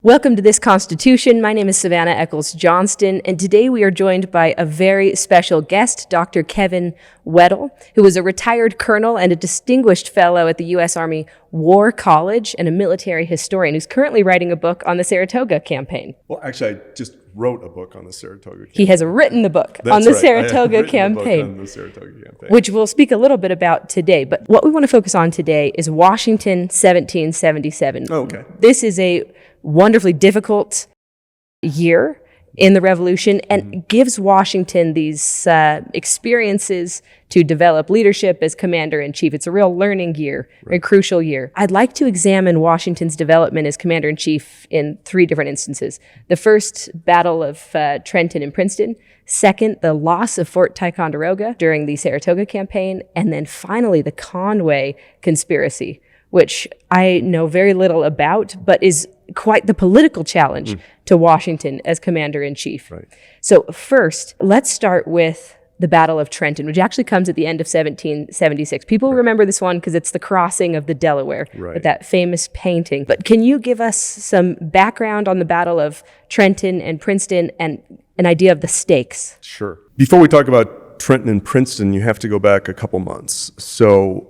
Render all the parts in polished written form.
Welcome to This Constitution. My name is Savannah Eccles Johnston, and today we are joined by a very special guest, Dr. Kevin Weddle, who is a retired colonel and a distinguished fellow at the U.S. Army War College and a military historian who's currently writing a book on the Saratoga campaign. Well, actually, I just wrote a book on the Saratoga campaign. He has written the book on the Saratoga campaign, which we'll speak a little bit about today. But what we want to focus on today is Washington 1777. Oh, okay. This is a wonderfully difficult year in the Revolution and gives Washington these experiences to develop leadership as commander-in-chief. It's a real learning year, a crucial year. I'd like to examine Washington's development as commander-in-chief in three different instances. The first, Battle of Trenton and Princeton. Second, the loss of Fort Ticonderoga during the Saratoga campaign. And then finally, the Conway conspiracy, which I know very little about, but is quite the political challenge to Washington as commander-in-chief. Right. So first, let's start with the Battle of Trenton, which actually comes at the end of 1776. People remember this one because it's the crossing of the Delaware with that famous painting. But can you give us some background on the Battle of Trenton and Princeton and an idea of the stakes? Sure. Before we talk about Trenton and Princeton, you have to go back a couple months. So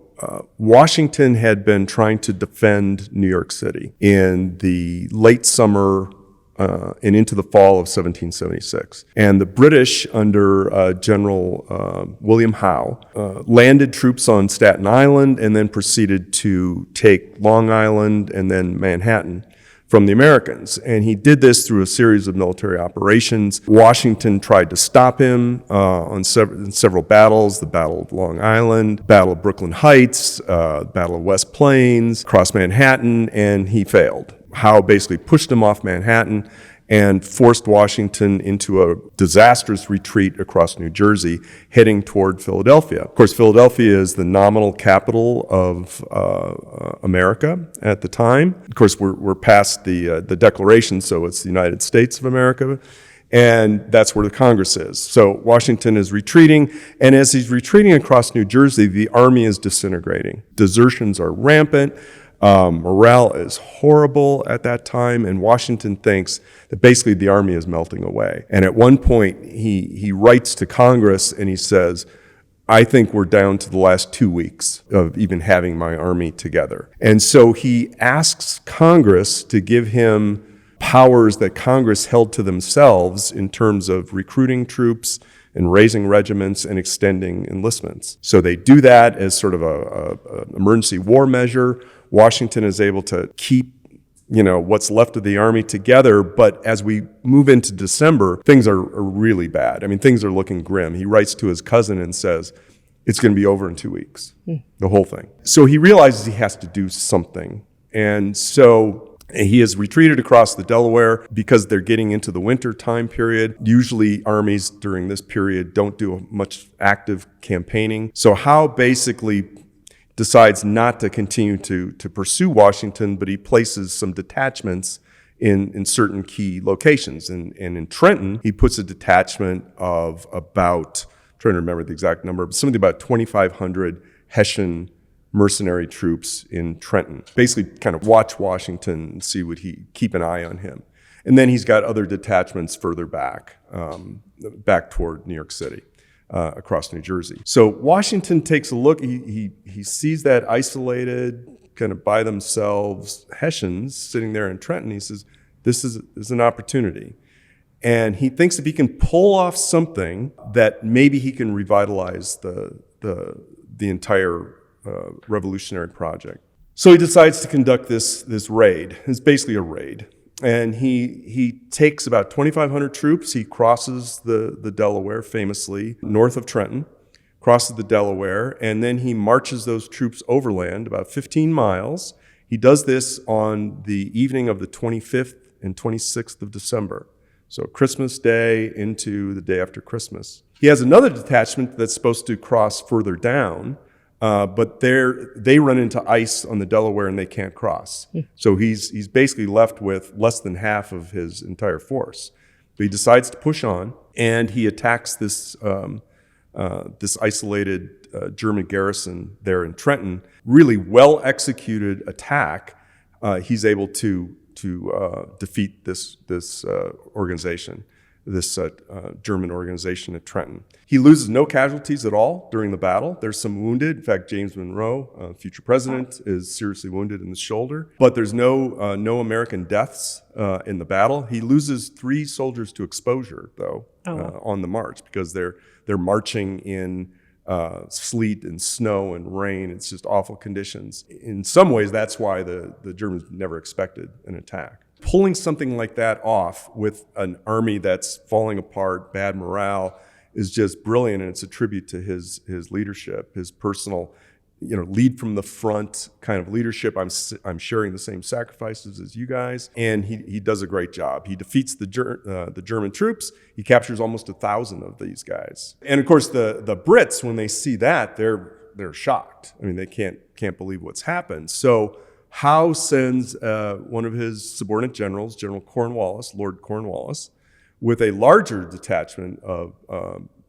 Washington had been trying to defend New York City in the late summer and into the fall of 1776. And the British, under General William Howe, landed troops on Staten Island and then proceeded to take Long Island and then Manhattan from the Americans. And he did this through a series of military operations. Washington tried to stop him in several battles: the Battle of Long Island, Battle of Brooklyn Heights, Battle of West Plains, across Manhattan, and he failed. Howe basically pushed him off Manhattan and forced Washington into a disastrous retreat across New Jersey, heading toward Philadelphia. Of course, Philadelphia is the nominal capital of America at the time. Of course, we're past the Declaration, so it's the United States of America, and that's where the Congress is. So Washington is retreating, and as he's retreating across New Jersey, the army is disintegrating. Desertions are rampant. Morale is horrible at that time, and Washington thinks that basically the army is melting away. And at one point, he writes to Congress and he says, "I think we're down to the last 2 weeks of even having my army together." And so he asks Congress to give him powers that Congress held to themselves in terms of recruiting troops and raising regiments and extending enlistments. So they do that as sort of an emergency war measure. Washington is able to keep, what's left of the army together. But as we move into December, things are really bad. I mean, things are looking grim. He writes to his cousin and says, it's going to be over in 2 weeks, the whole thing. So he realizes he has to do something. And so he has retreated across the Delaware because they're getting into the winter time period. Usually armies during this period don't do much active campaigning. So Howe basically decides not to continue to pursue Washington, but he places some detachments in certain key locations. And in Trenton, he puts a detachment of about, I'm trying to remember the exact number, but something about 2,500 Hessian mercenary troops in Trenton. Basically kind of watch Washington and see keep an eye on him. And then he's got other detachments further back toward New York City. Across New Jersey. So Washington takes a look, he sees that isolated, kind of by themselves Hessians sitting there in Trenton. He says, this is an opportunity. And he thinks if he can pull off something that maybe he can revitalize the entire revolutionary project. So he decides to conduct this raid. It's basically a raid. And he takes about 2,500 troops. He crosses the Delaware, famously, north of Trenton, crosses the Delaware, and then he marches those troops overland about 15 miles. He does this on the evening of the 25th and 26th of December. So Christmas Day into the day after Christmas. He has another detachment that's supposed to cross further down, but they run into ice on the Delaware and they can't cross. So he's basically left with less than half of his entire force. But he decides to push on, and he attacks this isolated German garrison there in Trenton. Really well executed attack. He's able to defeat this organization, this German organization at Trenton. He loses no casualties at all during the battle. There's some wounded. In fact, James Monroe, future president, is seriously wounded in the shoulder. But there's no American deaths in the battle. He loses 3 soldiers to exposure, though, on the march, because they're marching in sleet and snow and rain. It's just awful conditions. In some ways, that's why the Germans never expected an attack. Pulling something like that off with an army that's falling apart, bad morale, is just brilliant, and it's a tribute to his leadership, his personal, lead from the front kind of leadership. I'm sharing the same sacrifices as you guys, and he does a great job. He defeats the German troops. He captures almost 1,000 of these guys, and of course the Brits, when they see that, they're shocked. I mean, they can't believe what's happened. So Howe sends one of his subordinate generals, General Cornwallis, Lord Cornwallis, with a larger detachment of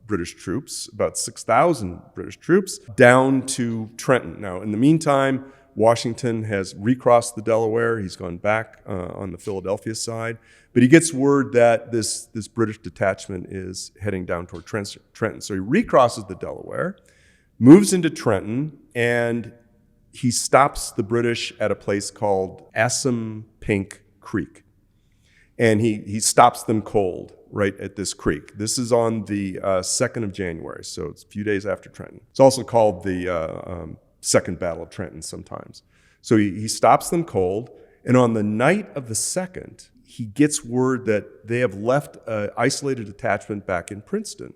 British troops, about 6,000 British troops, down to Trenton. Now, in the meantime, Washington has recrossed the Delaware. He's gone back on the Philadelphia side, but he gets word that this British detachment is heading down toward Trenton. So he recrosses the Delaware, moves into Trenton, and he stops the British at a place called Assunpink Creek. And he stops them cold right at this creek. This is on the 2nd of January, so it's a few days after Trenton. It's also called the Second Battle of Trenton sometimes. So he stops them cold, and on the night of the 2nd, he gets word that they have left an isolated detachment back in Princeton,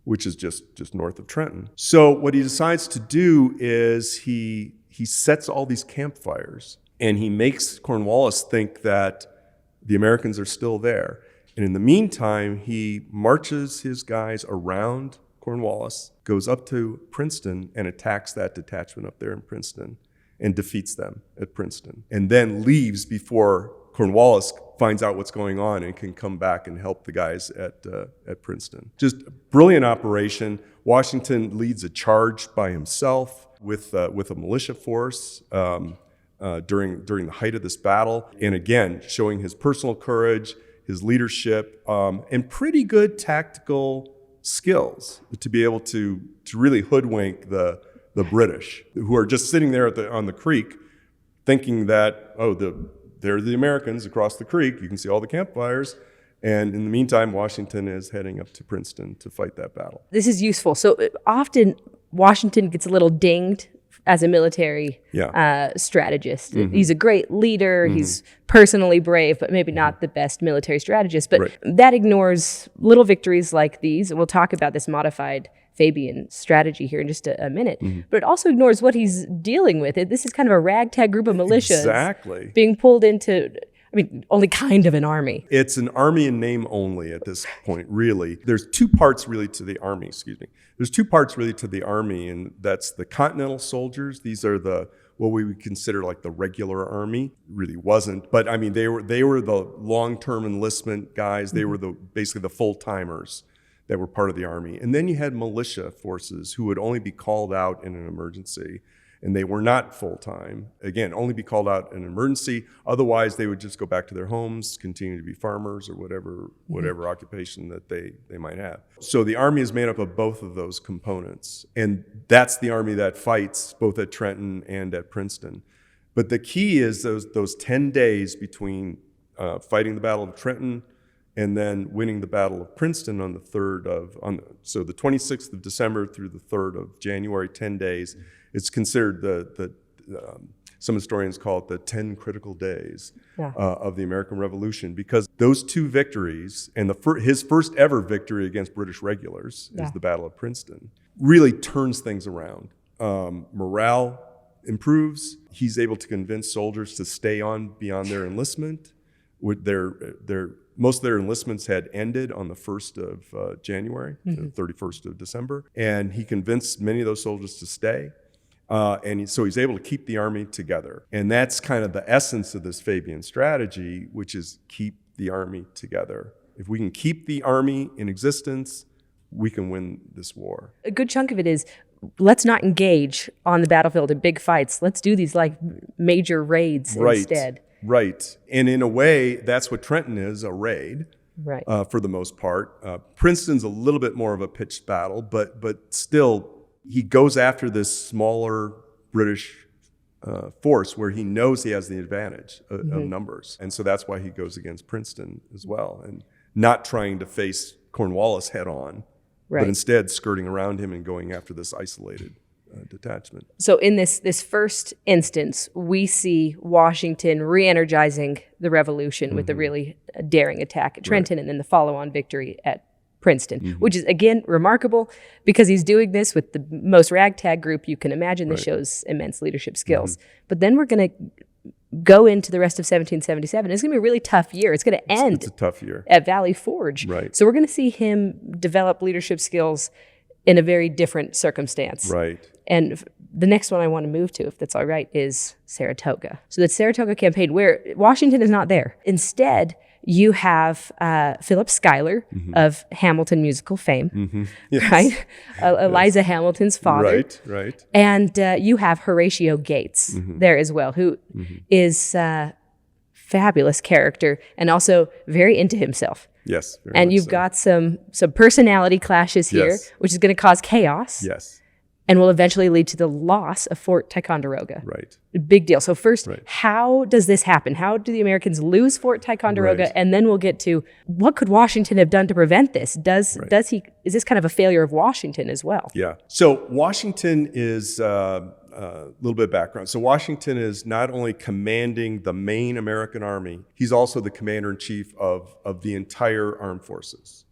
which is just north of Trenton. So what he decides to do is he sets all these campfires, and he makes Cornwallis think that the Americans are still there. And in the meantime, he marches his guys around Cornwallis, goes up to Princeton, and attacks that detachment up there in Princeton and defeats them at Princeton, and then leaves before Cornwallis finds out what's going on and can come back and help the guys at Princeton. Just a brilliant operation. Washington leads a charge by himself with a militia force during the height of this battle, and again, showing his personal courage, his leadership, and pretty good tactical skills to be able to really hoodwink the British, who are just sitting there on the creek, thinking that, they're the Americans across the creek. You can see all the campfires. And in the meantime, Washington is heading up to Princeton to fight that battle. This is useful. So often Washington gets a little dinged as a military strategist. Mm-hmm. He's a great leader. Mm-hmm. He's personally brave, but maybe not the best military strategist. But that ignores little victories like these. We'll talk about this modified Fabian strategy here in just a minute. Mm-hmm. But it also ignores what he's dealing with. This is kind of a ragtag group of militias being pulled into, only kind of an army. It's an army in name only at this point, really. There's two parts really to the army, There's two parts really to the army, and that's the Continental soldiers. These are what we would consider like the regular army. Really wasn't, but they were the long-term enlistment guys. They were basically the full-timers that were part of the army. And then you had militia forces who would only be called out in an emergency. And they were not full-time. Again, only be called out in an emergency. Otherwise, they would just go back to their homes, continue to be farmers or whatever occupation that they might have. So the army is made up of both of those components. And that's the army that fights both at Trenton and at Princeton. But the key is those 10 days between fighting the Battle of Trenton and then winning the Battle of Princeton on the 26th of December through the 3rd of January, 10 days. It's considered some historians call it the 10 critical days of the American Revolution, because those two victories, and his first ever victory against British regulars is the Battle of Princeton, really turns things around. Morale improves. He's able to convince soldiers to stay on beyond their enlistment. Most of their enlistments had ended on the 1st of January, the 31st of December, and he convinced many of those soldiers to stay. So he's able to keep the army together. And that's kind of the essence of this Fabian strategy, which is keep the army together. If we can keep the army in existence, we can win this war. A good chunk of it is, let's not engage on the battlefield in big fights. Let's do these like major raids instead. Right. And in a way, that's what Trenton is, a raid. Right. For the most part. Princeton's a little bit more of a pitched battle, but still, he goes after this smaller British force where he knows he has the advantage of numbers. And so that's why he goes against Princeton as well, and not trying to face Cornwallis head on, but instead skirting around him and going after this isolated detachment. So in this first instance, we see Washington re-energizing the revolution with a really daring attack at Trenton and then the follow-on victory at Princeton, which is, again, remarkable because he's doing this with the most ragtag group you can imagine. This shows immense leadership skills. But then we're going to go into the rest of 1777. It's going to be a really tough year. It's going to end it's a tough year. At Valley Forge. Right. So we're going to see him develop leadership skills in a very different circumstance. Right. And the next one I want to move to, if that's all right, is Saratoga. So the Saratoga campaign, where Washington is not there. Instead, you have Philip Schuyler of Hamilton musical fame, right? Eliza Hamilton's father. Right. And you have Horatio Gates there as well, who is a fabulous character and also very into himself. Yes. And you've got some personality clashes here, which is going to cause chaos. Yes. And will eventually lead to the loss of Fort Ticonderoga. Right. Big deal. So first, how does this happen? How do the Americans lose Fort Ticonderoga? Right. And then we'll get to what could Washington have done to prevent this? Is this kind of a failure of Washington as well? Yeah. So Washington is a little bit of background. So Washington is not only commanding the main American army, he's also the commander-in-chief of the entire armed forces.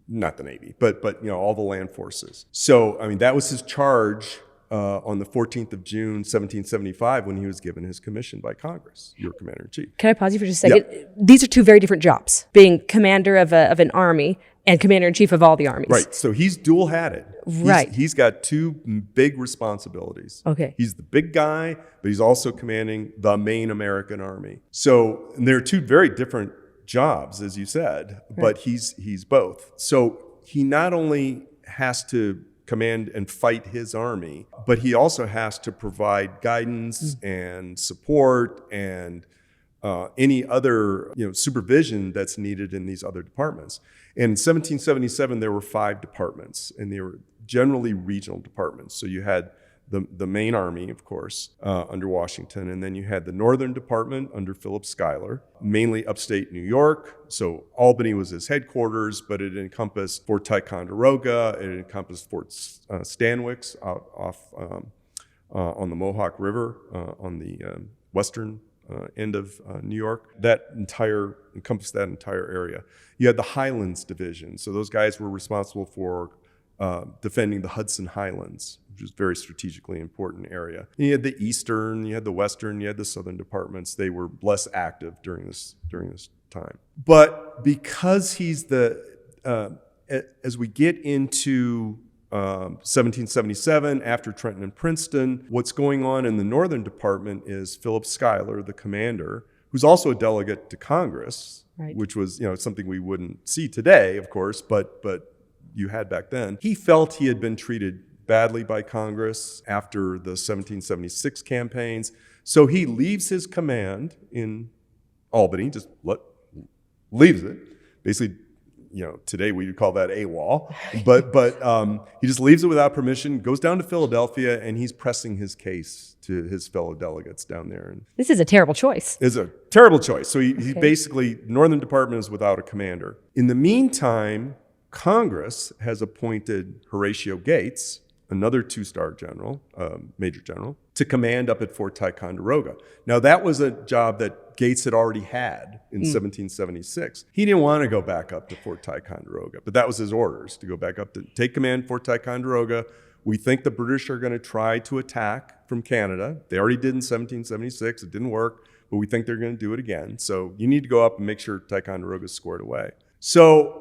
Not the Navy, but all the land forces. So, I mean, that was his charge on the 14th of June, 1775, when he was given his commission by Congress, your commander-in-chief. Can I pause you for just a second? Yeah. These are two very different jobs, being commander of an army and commander-in-chief of all the armies. Right, so he's dual-hatted. Right. He's got two big responsibilities. Okay. He's the big guy, but he's also commanding the main American army. So, and they're two very different jobs, as you said, but he's both. So he not only has to command and fight his army, but he also has to provide guidance and support and any other supervision that's needed in these other departments. And in 1777, there were 5 departments, and they were generally regional departments. So you had the main army, of course, under Washington. And then you had the Northern Department under Philip Schuyler, mainly upstate New York. So Albany was his headquarters, but it encompassed Fort Ticonderoga. It encompassed Fort Stanwix off on the Mohawk River on the western end of New York. That encompassed that entire area. You had the Highlands Division. So those guys were responsible for defending the Hudson Highlands, which is a very strategically important area. And you had the Eastern, you had the Western, you had the Southern departments. They were less active during this time. But because he's as we get into 1777, after Trenton and Princeton, what's going on in the Northern Department is Philip Schuyler, the commander, who's also a delegate to Congress, which was something we wouldn't see today, of course, but you had back then. He felt he had been treated badly by Congress after the 1776 campaigns. So he leaves his command in Albany, just leaves it. Basically, today we would call that AWOL. But he just leaves it without permission, goes down to Philadelphia, and he's pressing his case to his fellow delegates down there. And this is a terrible choice. It's a terrible choice. So he basically, Northern Department is without a commander. In the meantime, Congress has appointed Horatio Gates, another 2-star general, major general, to command up at Fort Ticonderoga. Now, that was a job that Gates had already had in 1776. He didn't want to go back up to Fort Ticonderoga, but that was his orders, to go back up to take command of Fort Ticonderoga. We think the British are going to try to attack from Canada. They already did in 1776. It didn't work, but we think they're going to do it again. So you need to go up and make sure Ticonderoga is squared away. So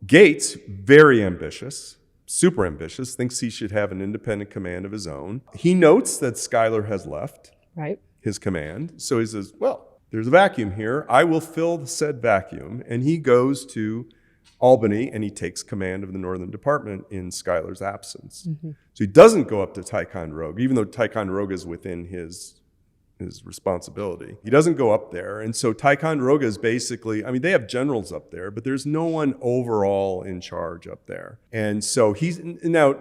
Gates, very ambitious, super ambitious, thinks he should have an independent command of his own. He notes that Schuyler has left his command. So he says, well, there's a vacuum here. I will fill the said vacuum. And he goes to Albany and he takes command of the Northern Department in Schuyler's absence. So he doesn't go up to Ticonderoga, even though Ticonderoga is within his his responsibility. He doesn't go up there. And so Ticonderoga is basically, I mean, they have generals up there, but there's no one overall in charge up there. And so now,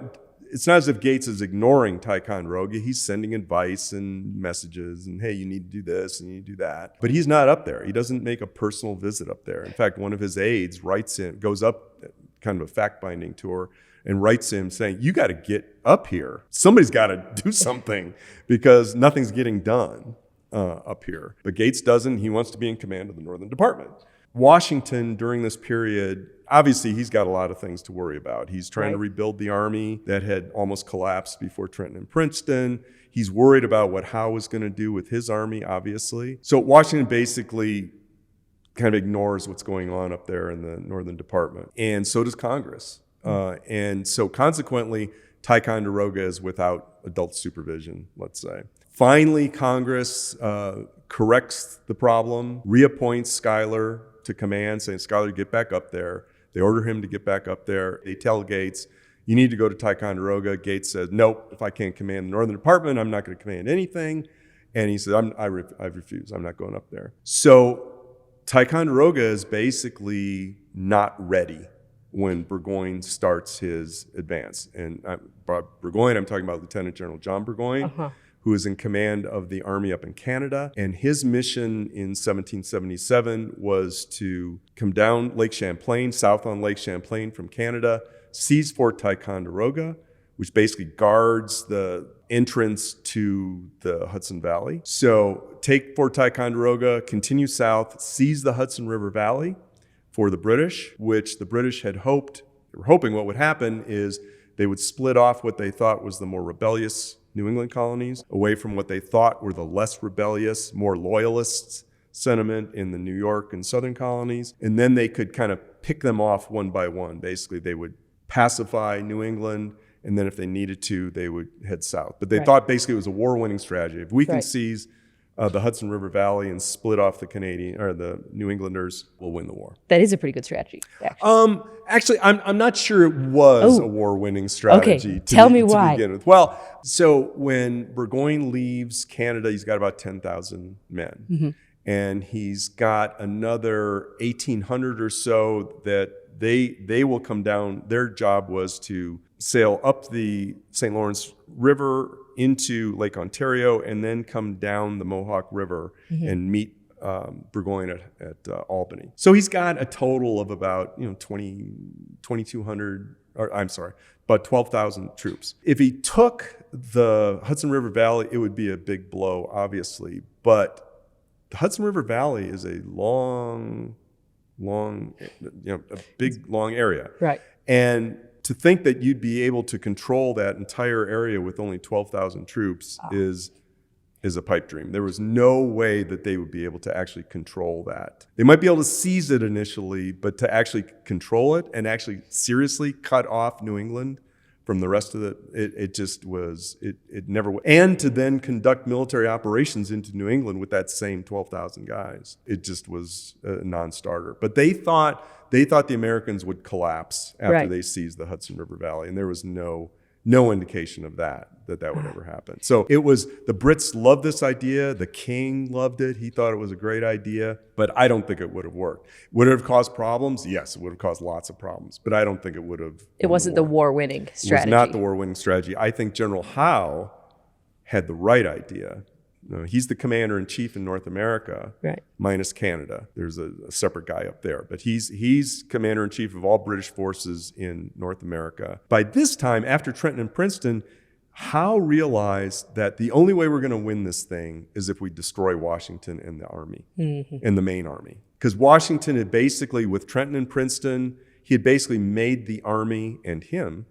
it's not as if Gates is ignoring Ticonderoga. He's sending advice and messages and, hey, you need to do this and you need to do that. But he's not up there. He doesn't make a personal visit up there. In fact, one of his aides goes up, kind of a fact-finding tour, and writes him saying, you got to get up here. Somebody's got to do something because nothing's getting done up here. But Gates doesn't. He wants to be in command of the Northern Department. Washington, during this period, obviously he's got a lot of things to worry about. He's trying to rebuild the army that had almost collapsed before Trenton and Princeton. He's worried about what Howe was going to do with his army, obviously. So Washington basically kind of ignores what's going on up there in the Northern Department. And so does Congress. And so consequently, Ticonderoga is without adult supervision, let's say. Finally, Congress corrects the problem, reappoints Schuyler to command, saying, Schuyler, get back up there. They order him to get back up there. They tell Gates, you need to go to Ticonderoga. Gates says, nope, if I can't command the Northern Department, I'm not going to command anything. And he said, I refuse. I'm not going up there. So Ticonderoga is basically not ready when Burgoyne starts his advance. And by Burgoyne, I'm talking about Lieutenant General John Burgoyne, who is in command of the army up in Canada. And his mission in 1777 was to come down Lake Champlain, south on Lake Champlain from Canada, seize Fort Ticonderoga, which basically guards the entrance to the Hudson Valley. So take Fort Ticonderoga, continue south, seize the Hudson River Valley for the British, which the British they were hoping what would happen is they would split off what they thought was the more rebellious New England colonies away from what they thought were the less rebellious, more loyalist sentiment in the New York and Southern colonies. And then they could kind of pick them off one by one. Basically, they would pacify New England, and then if they needed to, they would head south. But they thought basically it was a war-winning strategy. If we can seize the Hudson River Valley and split off the Canadian or the New Englanders, we'll win the war. That is a pretty good strategy, actually. Actually, I'm not sure it was a war-winning strategy. Okay, tell me why. To begin with. Well, so when Burgoyne leaves Canada, he's got about 10,000 men, and he's got another 1,800 or so that they will come down. Their job was to sail up the St. Lawrence River into Lake Ontario and then come down the Mohawk River and meet Burgoyne at Albany. So he's got a total of about 2,200, or I'm sorry, about 12,000 troops. If he took the Hudson River Valley, it would be a big blow, obviously. But the Hudson River Valley is a long, a big, long area. Right. And to think that you'd be able to control that entire area with only 12,000 troops is a pipe dream. There was no way that they would be able to actually control that. They might be able to seize it initially, but to actually control it and actually seriously cut off New England from the rest of it never. And to then conduct military operations into New England with that same 12,000 guys, it just was a non-starter. But they thought the Americans would collapse after they seized the Hudson River Valley, and there was no indication of that would ever happen. So it was, the Brits loved this idea. The king loved it. He thought it was a great idea, but I don't think it would have worked. Would it have caused problems? Yes, it would have caused lots of problems, but I don't think it would have. It wasn't the war-winning strategy. It was not the war-winning strategy. I think General Howe had the right idea. He's the commander-in-chief in North America, minus Canada. There's a separate guy up there. But he's commander-in-chief of all British forces in North America. By this time, after Trenton and Princeton, Howe realized that the only way we're going to win this thing is if we destroy Washington and the army, and the main army. Because Washington had basically, with Trenton and Princeton, he had basically made the army and him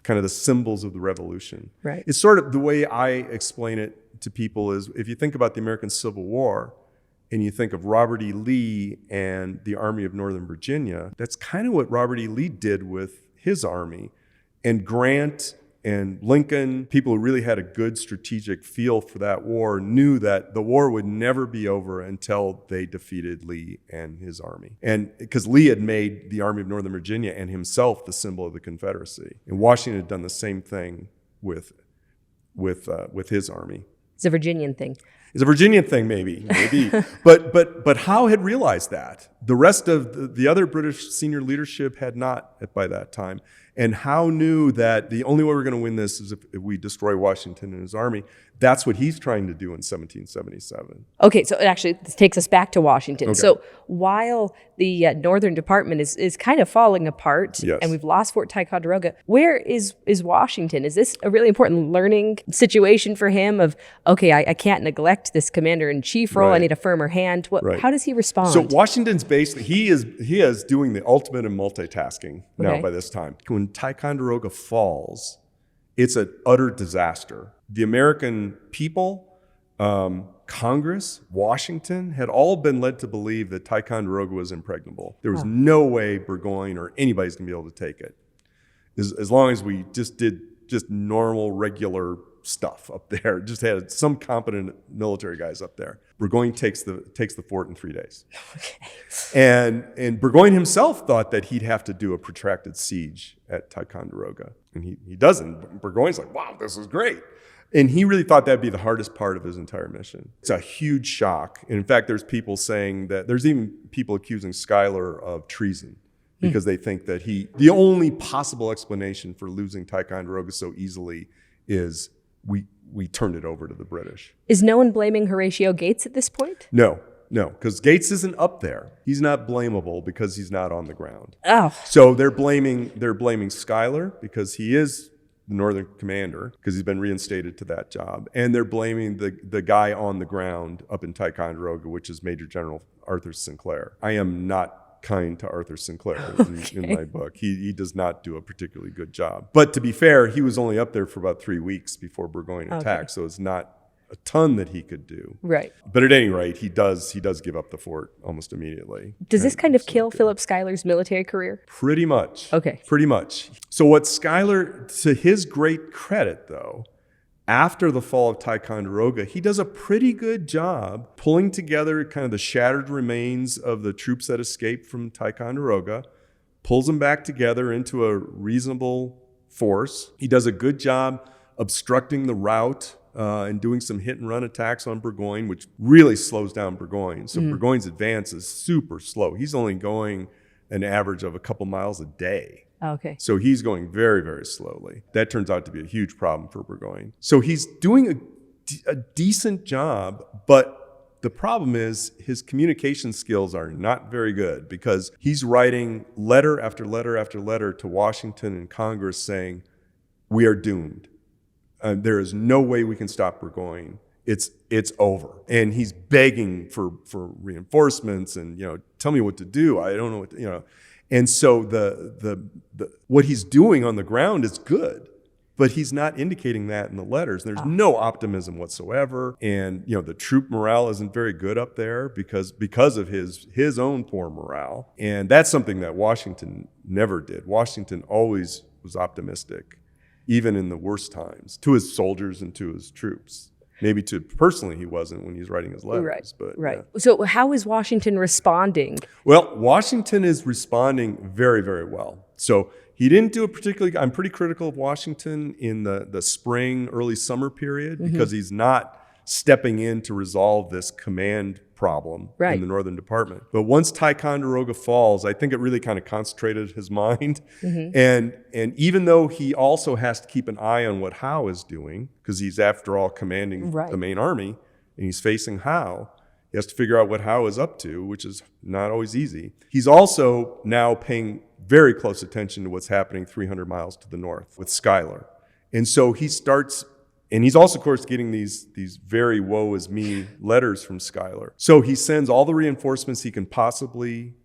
kind of the symbols of the revolution. Right. It's sort of the way I explain it to people is, if you think about the American Civil War and you think of Robert E. Lee and the Army of Northern Virginia, that's kind of what Robert E. Lee did with his army. And Grant and Lincoln, people who really had a good strategic feel for that war, knew that the war would never be over until they defeated Lee and his army. And because Lee had made the Army of Northern Virginia and himself the symbol of the Confederacy. And Washington had done the same thing with his army. It's a Virginian thing. It's a Virginian thing, maybe. But Howe had realized that. The rest of the other British senior leadership had not by that time. And Howe knew that the only way we're going to win this is if we destroy Washington and his army. That's what he's trying to do in 1777. Okay, so actually this takes us back to Washington. Okay. So while the Northern Department is kind of falling apart, Yes. and we've lost Fort Ticonderoga, where is Washington? Is this a really important learning situation for him of, okay, I can't neglect this commander-in-chief role, I Right. need a firmer hand? Right. How does he respond? So Washington's basically, he is doing the ultimate in multitasking now Okay. by this time. When Ticonderoga falls, it's an utter disaster. The American people, Congress, Washington had all been led to believe that Ticonderoga was impregnable. There was no way Burgoyne or anybody's going to be able to take it. As long as we just did just normal, regular stuff up there, just had some competent military guys up there. Burgoyne takes the fort in 3 days. Okay. And Burgoyne himself thought that he'd have to do a protracted siege at Ticonderoga. And he doesn't. Burgoyne's like, wow, this is great. And he really thought that'd be the hardest part of his entire mission. It's a huge shock. And in fact, there's people saying that there's even people accusing Schuyler of treason because they think that the only possible explanation for losing Ticonderoga so easily is we turned it over to the British. Is no one blaming Horatio Gates at this point? No, because Gates isn't up there. He's not blamable because he's not on the ground. Oh. So they're blaming Schuyler because he is the Northern commander because he's been reinstated to that job, and they're blaming the guy on the ground up in Ticonderoga, which is Major General Arthur Sinclair. I am not kind to Arthur Sinclair in my book. He does not do a particularly good job. But to be fair, he was only up there for about 3 weeks before Burgoyne attacked, so it's not a ton that he could do. Right. But at any rate, he does give up the fort almost immediately. Does this kind of kill Philip Schuyler's military career? Pretty much. Okay. Pretty much. So what Schuyler, to his great credit though, after the fall of Ticonderoga, he does a pretty good job pulling together kind of the shattered remains of the troops that escaped from Ticonderoga, pulls them back together into a reasonable force. He does a good job obstructing the route and doing some hit and run attacks on Burgoyne, which really slows down Burgoyne. So Burgoyne's advance is super slow. He's only going an average of a couple miles a day. Okay. So he's going very, very slowly. That turns out to be a huge problem for Burgoyne. So he's doing a decent job, but the problem is his communication skills are not very good because he's writing letter after letter after letter to Washington and Congress saying, we are doomed. There is no way we can stop Burgoyne. It's over. And he's begging for reinforcements and, tell me what to do. I don't know what to, And so the what he's doing on the ground is good, but he's not indicating that in the letters. There's no optimism whatsoever. And, the troop morale isn't very good up there because of his own poor morale. And that's something that Washington never did. Washington always was optimistic, even in the worst times, to his soldiers and to his troops. Maybe personally he wasn't when he's writing his letters. Right. Yeah. So how is Washington responding? Well, Washington is responding very, very well. So he didn't do I'm pretty critical of Washington in the spring, early summer period because he's not stepping in to resolve this command problem in the Northern Department. But once Ticonderoga falls, I think it really kind of concentrated his mind. And even though he also has to keep an eye on what Howe is doing, because he's after all commanding the main army, and he's facing Howe, he has to figure out what Howe is up to, which is not always easy. He's also now paying very close attention to what's happening 300 miles to the north with Schuyler. And so he starts. And he's also, of course, getting these very woe is me letters from Schuyler. So he sends all the reinforcements he can possibly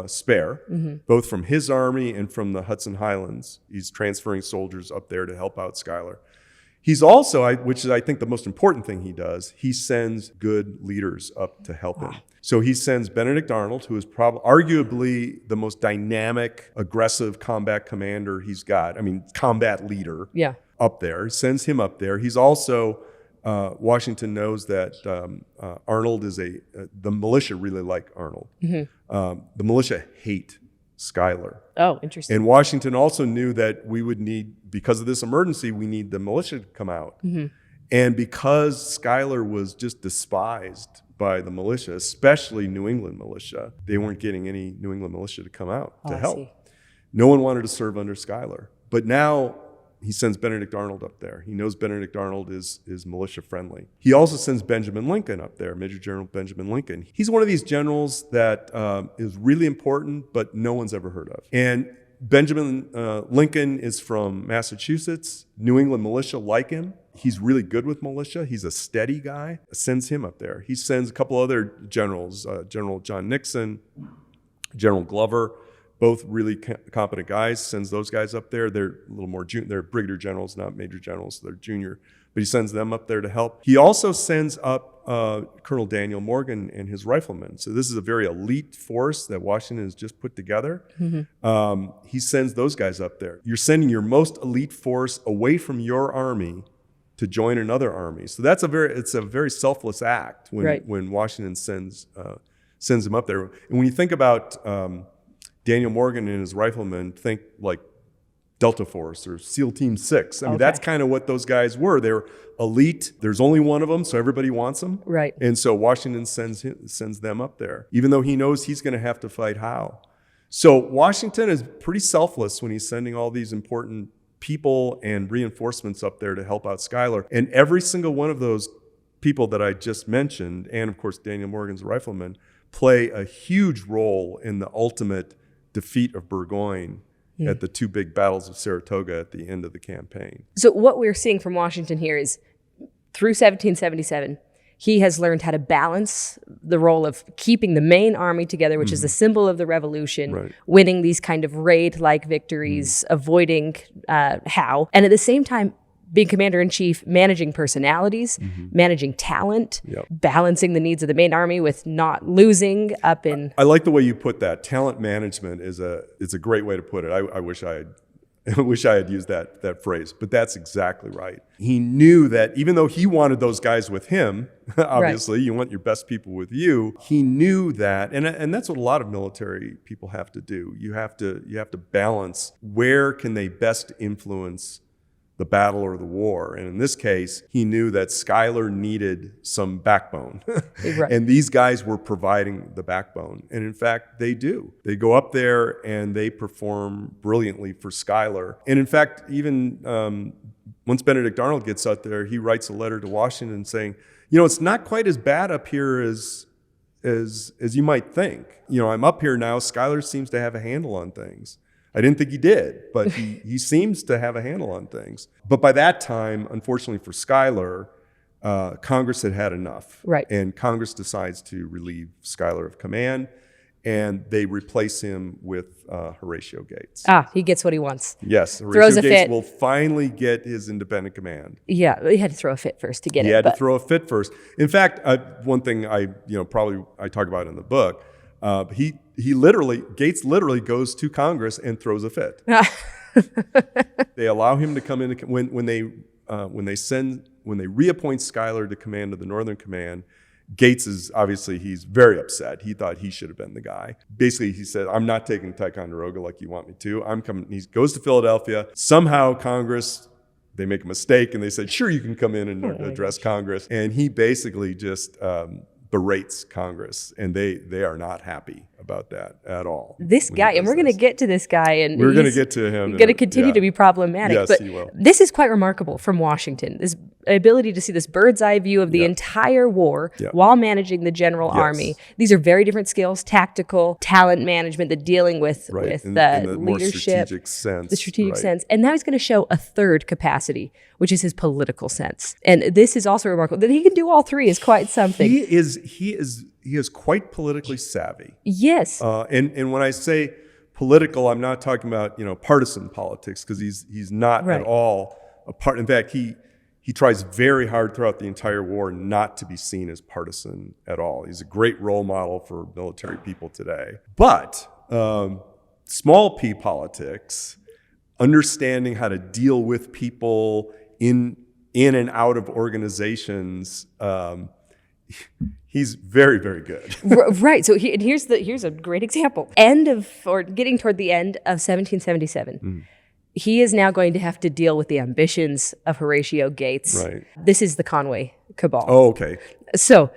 spare, both from his army and from the Hudson Highlands. He's transferring soldiers up there to help out Schuyler. He's also, which is I think the most important thing he does, he sends good leaders up to help him. So he sends Benedict Arnold, who is arguably the most dynamic, aggressive combat commander he's got. I mean, combat leader. Yeah. Up there, sends him up there. He's also, Washington knows that Arnold is the militia really like Arnold. The militia hate Schuyler. Oh, interesting. And Washington also knew that we would need, because of this emergency, we need the militia to come out. And because Schuyler was just despised by the militia, especially New England militia, they weren't getting any New England militia to come out to help. No one wanted to serve under Schuyler. But now he sends Benedict Arnold up there. He knows Benedict Arnold is militia friendly. He also sends Benjamin Lincoln up there, Major General Benjamin Lincoln. He's one of these generals that is really important, but no one's ever heard of. And Benjamin Lincoln is from Massachusetts. New England militia like him. He's really good with militia. He's a steady guy. Sends him up there. He sends a couple other generals, General John Nixon, General Glover, both really competent guys, sends those guys up there. They're a little more they're brigadier generals, not major generals. They're junior, but he sends them up there to help. He also sends up Colonel Daniel Morgan and his riflemen. So this is a very elite force that Washington has just put together. He sends those guys up there. You're sending your most elite force away from your army to join another army. So it's a very selfless act when Washington sends them up there. And when you think about Daniel Morgan and his riflemen, think like Delta Force or SEAL Team 6. I mean, that's kind of what those guys were. They were elite. There's only one of them, so everybody wants them. Right. And so Washington sends them up there, even though he knows he's going to have to fight Howe. So Washington is pretty selfless when he's sending all these important people and reinforcements up there to help out Schuyler. And every single one of those people that I just mentioned, and of course Daniel Morgan's riflemen, play a huge role in the ultimate defeat of Burgoyne at the two big battles of Saratoga at the end of the campaign. So what we're seeing from Washington here is through 1777, he has learned how to balance the role of keeping the main army together, which is the symbol of the revolution, winning these kind of raid-like victories, avoiding Howe, and at the same time, being commander-in-chief, managing personalities, managing talent, balancing the needs of the main army with not losing up in... I like the way you put that. Talent management is a great way to put it. I wish I had used that phrase, but that's exactly right. He knew that even though he wanted those guys with him, obviously you want your best people with you, he knew that, and that's what a lot of military people have to do. You have to balance where can they best influence the battle or the war. And in this case, he knew that Schuyler needed some backbone. And these guys were providing the backbone. And in fact, they do. They go up there and they perform brilliantly for Schuyler. And in fact, even once Benedict Arnold gets out there, he writes a letter to Washington saying, it's not quite as bad up here as you might think. I'm up here now. Schuyler seems to have a handle on things. I didn't think he did, but he seems to have a handle on things. But by that time, unfortunately for Schuyler, Congress had enough. Right. And Congress decides to relieve Schuyler of command, and they replace him with Horatio Gates. He gets what he wants. Yes, Throws Horatio a Gates fit. will finally get his independent command. Yeah, he had to throw a fit first to get it. He had to throw a fit first. In fact, one thing I talk about in the book, Gates literally goes to Congress and throws a fit. They allow him to come in when they reappoint Schuyler to command of the Northern Command. Gates he's very upset. He thought he should have been the guy. Basically, he said, "I'm not taking Ticonderoga like you want me to. I'm coming." He goes to Philadelphia. Somehow Congress, they make a mistake and they said, "Sure, you can come in and address Congress." And he basically just berates Congress, and they are not happy about that at all. This guy, and we're going to get to this guy, and we're going to get to him. He's going to continue to be problematic. Yes, but he will. This is quite remarkable from Washington. This ability to see this bird's eye view of the entire war while managing the general army. These are very different skills: tactical, talent management, the dealing with in the the more leadership, strategic sense. the strategic sense. And now he's going to show a third capacity, which is his political sense. And this is also remarkable. That he can do all three is quite something. He is quite politically savvy. Yes. And when I say political, I'm not talking about partisan politics, because he's not at all a part. In fact, he tries very hard throughout the entire war not to be seen as partisan at all. He's a great role model for military people today. But small p politics, understanding how to deal with people in and out of organizations, he's very, very good. Right. So here's a great example. Getting toward the end of 1777. he is now going to have to deal with the ambitions of Horatio Gates. Right. This is the Conway cabal. Oh, okay. So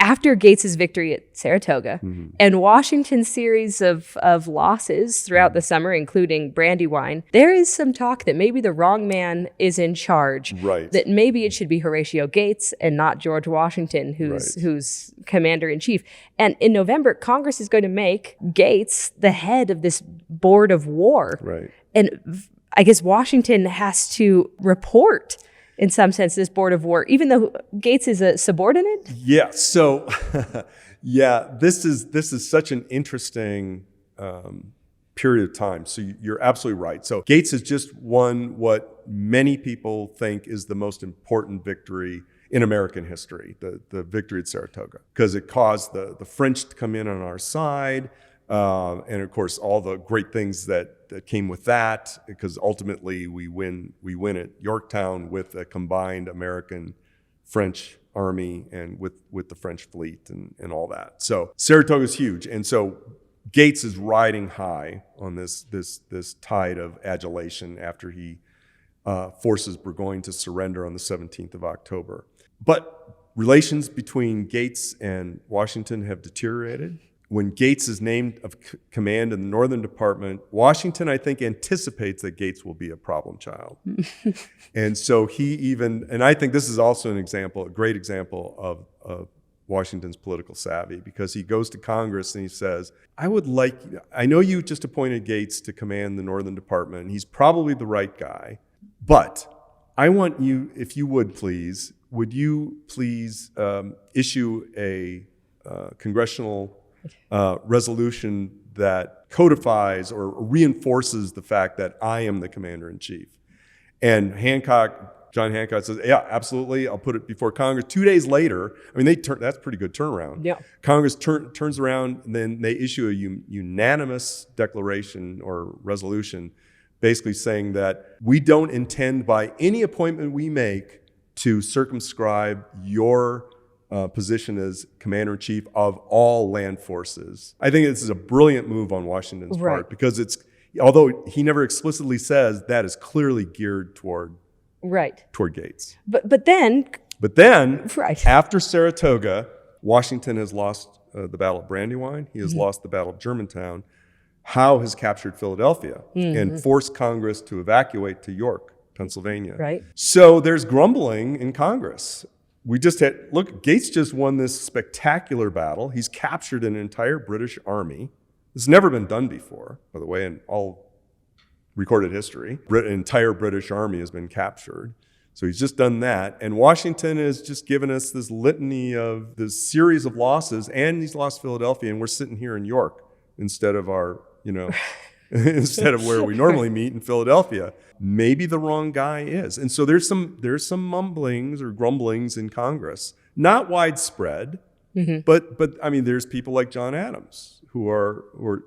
after Gates's victory at Saratoga and Washington's series of losses throughout the summer, including Brandywine, there is some talk that maybe the wrong man is in charge. Right. That maybe it should be Horatio Gates and not George Washington, who's commander-in-chief. And in November, Congress is going to make Gates the head of this board of war. Right. And I guess Washington has to report, in some sense, this board of war, even though Gates is a subordinate? Yeah. So, this is such an interesting period of time. So you're absolutely right. So Gates has just won what many people think is the most important victory in American history, the victory at Saratoga, because it caused the French to come in on our side. And of course, all the great things that came with that, because ultimately we win at Yorktown with a combined American-French army and with the French fleet and all that. So Saratoga is huge, and so Gates is riding high on this tide of adulation after he forces Burgoyne to surrender on the 17th of October. But relations between Gates and Washington have deteriorated. When Gates is named of command in the Northern Department, Washington, I think, anticipates that Gates will be a problem child. And so and I think this is also a great example of Washington's political savvy, because he goes to Congress and he says, I know you just appointed Gates to command the Northern Department, and he's probably the right guy, but I want you, if you would you please issue a congressional resolution that codifies or reinforces the fact that I am the commander-in-chief. And John Hancock says, yeah, absolutely, I'll put it before Congress. 2 days later, that's a pretty good turnaround. Yeah. Congress turns around, and then they issue a unanimous declaration or resolution basically saying that we don't intend by any appointment we make to circumscribe your position as commander-in-chief of all land forces. I think this is a brilliant move on Washington's part, because although he never explicitly says, that is clearly geared toward Gates. But then, after Saratoga, Washington has lost the Battle of Brandywine. He has lost the Battle of Germantown. Howe has captured Philadelphia and forced Congress to evacuate to York, Pennsylvania. Right. So there's grumbling in Congress. Gates just won this spectacular battle. He's captured an entire British army. This has never been done before, by the way, in all recorded history. An entire British army has been captured. So he's just done that. And Washington has just given us this litany of this series of losses, and he's lost Philadelphia, and we're sitting here in York instead of instead of where we normally meet in Philadelphia. Maybe the wrong guy is. And so there's some mumblings or grumblings in Congress. Not widespread, but there's people like John Adams who are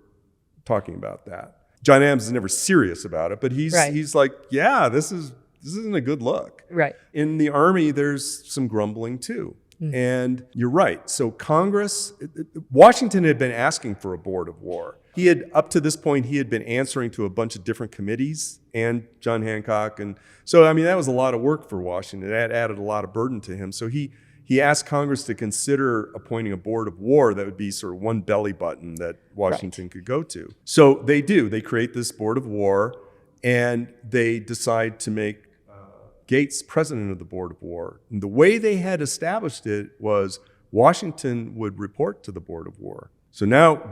talking about that. John Adams is never serious about it, but he's like, yeah, this isn't a good look. Right. In the Army, there's some grumbling too. And you're right. So Congress, Washington had been asking for a board of war. Up to this point, he had been answering to a bunch of different committees and John Hancock. And so, that was a lot of work for Washington. It added a lot of burden to him. So he asked Congress to consider appointing a board of war that would be sort of one belly button that Washington could go to. So they do. They create this board of war, and they decide to make Gates president of the board of war. And the way they had established it was Washington would report to the board of war. So now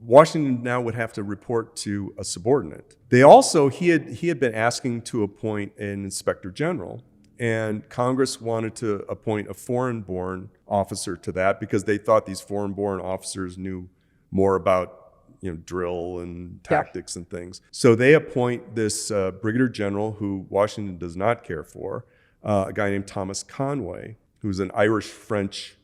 Washington now would have to report to a subordinate. He had been asking to appoint an inspector general, and Congress wanted to appoint a foreign-born officer to that because they thought these foreign-born officers knew more about drill and tactics and things. So they appoint this brigadier general who Washington does not care for, a guy named Thomas Conway, who's an Irish-French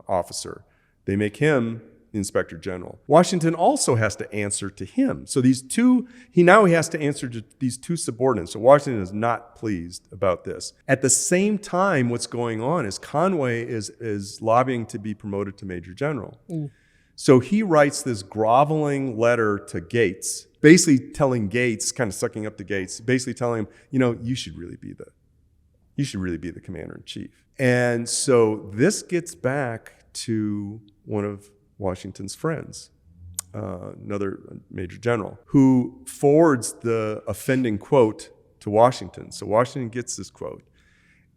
officer. They make him the inspector general. Washington also has to answer to him. So he has to answer to these two subordinates. So Washington is not pleased about this. At the same time, what's going on is Conway is lobbying to be promoted to major general. So he writes this groveling letter to Gates basically telling Gates, kind of sucking up to Gates, basically telling him, you should really be the commander in chief. And so this gets back to one of Washington's friends, another major general, who forwards the offending quote to Washington. So Washington gets this quote,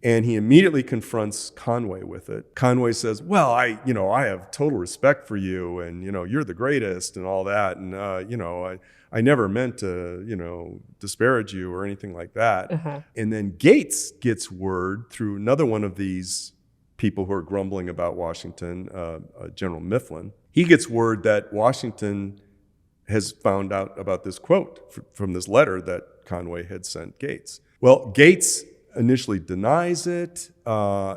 and he immediately confronts Conway with it. Conway says, well, I have total respect for you, and, you're the greatest and all that. And, I never meant to, disparage you or anything like that. Uh-huh. And then Gates gets word through another one of these people who are grumbling about Washington, General Mifflin. He gets word that Washington has found out about this quote from this letter that Conway had sent Gates. Well, Gates initially denies it.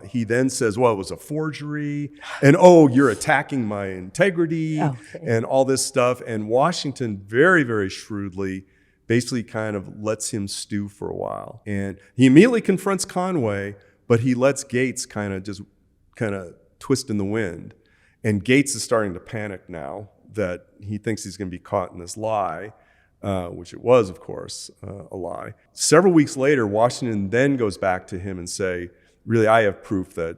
He then says, well, it was a forgery, and you're attacking my integrity, and all this stuff. And Washington very, very shrewdly basically kind of lets him stew for a while. And he immediately confronts Conway, but he lets Gates kind of twist in the wind. And Gates is starting to panic now that he thinks he's going to be caught in this lie. Which it was, of course, a lie. Several weeks later, Washington then goes back to him and say, really, I have proof that,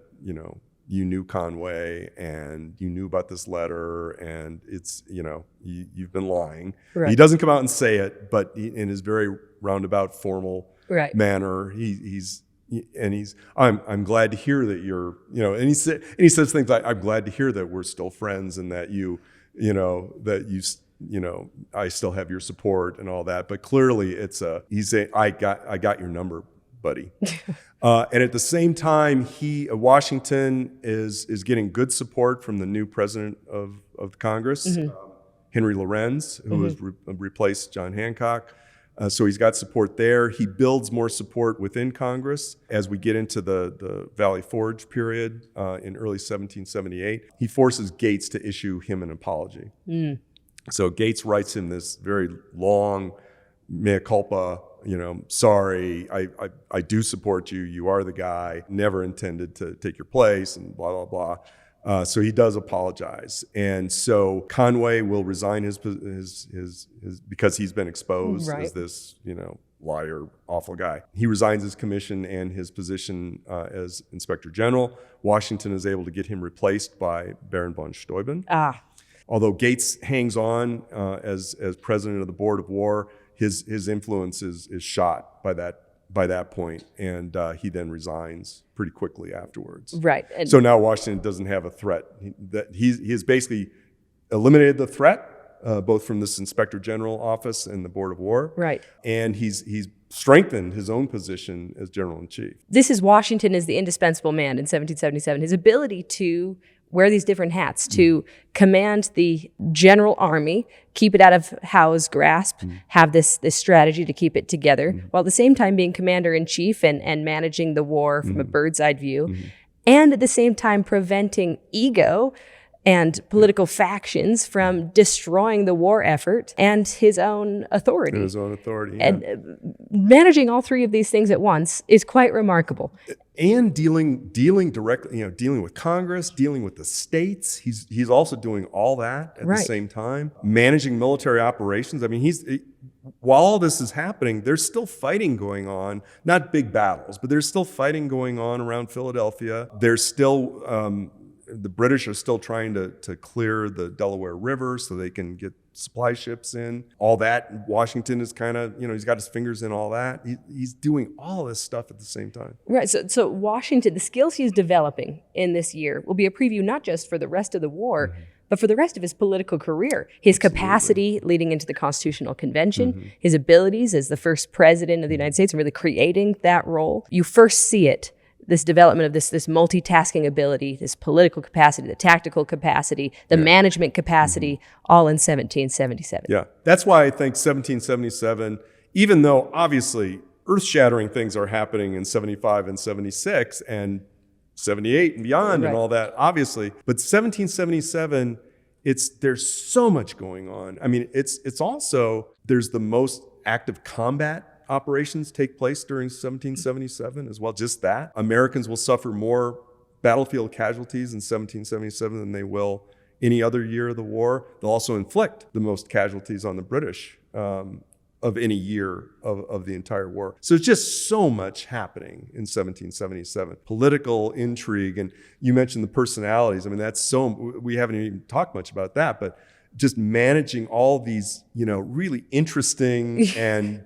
you knew Conway and you knew about this letter, and it's, you've been lying. Right. He doesn't come out and say it, but in his very roundabout, formal manner, I'm glad to hear that you're, and he says things like, I'm glad to hear that we're still friends and that I still have your support and all that. But clearly he's saying, I got your number, buddy. And at the same time, Washington is getting good support from the new president of Congress, Henry Lorenz, who has replaced John Hancock. So he's got support there. He builds more support within Congress as we get into the Valley Forge period in early 1778. He forces Gates to issue him an apology. So Gates writes him this very long mea culpa, sorry, I do support you. You are the guy. Never intended to take your place, and blah, blah, blah. So he does apologize. And so Conway will resign his because he's been exposed as this, liar, awful guy. He resigns his commission and his position as Inspector General. Washington is able to get him replaced by Baron von Steuben. Although Gates hangs on as president of the Board of War, his influence is shot by that point, and he then resigns pretty quickly afterwards. Right. And so now Washington doesn't have a threat. He has basically eliminated the threat, both from this Inspector General office and the Board of War. Right. And he's strengthened his own position as General in Chief. This is Washington as the indispensable man in 1777. His ability to wear these different hats, to command the general army, keep it out of Howe's grasp, have this strategy to keep it together, while at the same time being commander-in-chief and managing the war from a bird's-eye view, and at the same time preventing ego and political factions from destroying the war effort and his own authority. And managing all three of these things at once is quite remarkable. And dealing directly, dealing with Congress, dealing with the states. He's also doing all that at the same time. Managing military operations. I mean, while all this is happening, there's still fighting going on. Not big battles, but there's still fighting going on around Philadelphia. There's still the British are still trying to clear the Delaware River so they can get supply ships in. All that, Washington is kind of, he's got his fingers in all that. He's doing all this stuff at the same time. Right. So Washington, the skills he's developing in this year will be a preview not just for the rest of the war, but for the rest of his political career. His capacity leading into the Constitutional Convention, his abilities as the first president of the United States and really creating that role. You first see it, this development of this multitasking ability, this political capacity, the tactical capacity, the management capacity, all in 1777. Yeah, that's why I think 1777, even though obviously earth-shattering things are happening in 75 and 76 and 78 and beyond and all that, obviously, but 1777, there's so much going on. I mean, it's also, there's the most active combat operations take place during 1777 as well. Just that. Americans will suffer more battlefield casualties in 1777 than they will any other year of the war. They'll also inflict the most casualties on the British of any year of the entire war. So it's just so much happening in 1777. Political intrigue, and you mentioned the personalities. I mean, we haven't even talked much about that, but just managing all these, really interesting and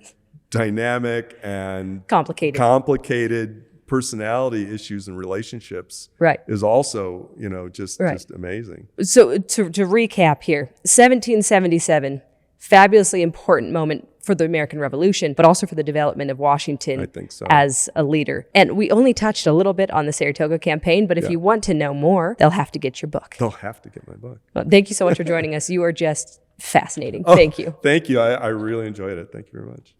dynamic and complicated personality issues and relationships is also, just amazing. So to recap here, 1777, fabulously important moment for the American Revolution, but also for the development of Washington I think so. as a leader. And we only touched a little bit on the Saratoga campaign, but if you want to know more, they'll have to get your book. They'll have to get my book. Well, thank you so much for joining us. You are just fascinating. Thank you. Thank you. I really enjoyed it. Thank you very much.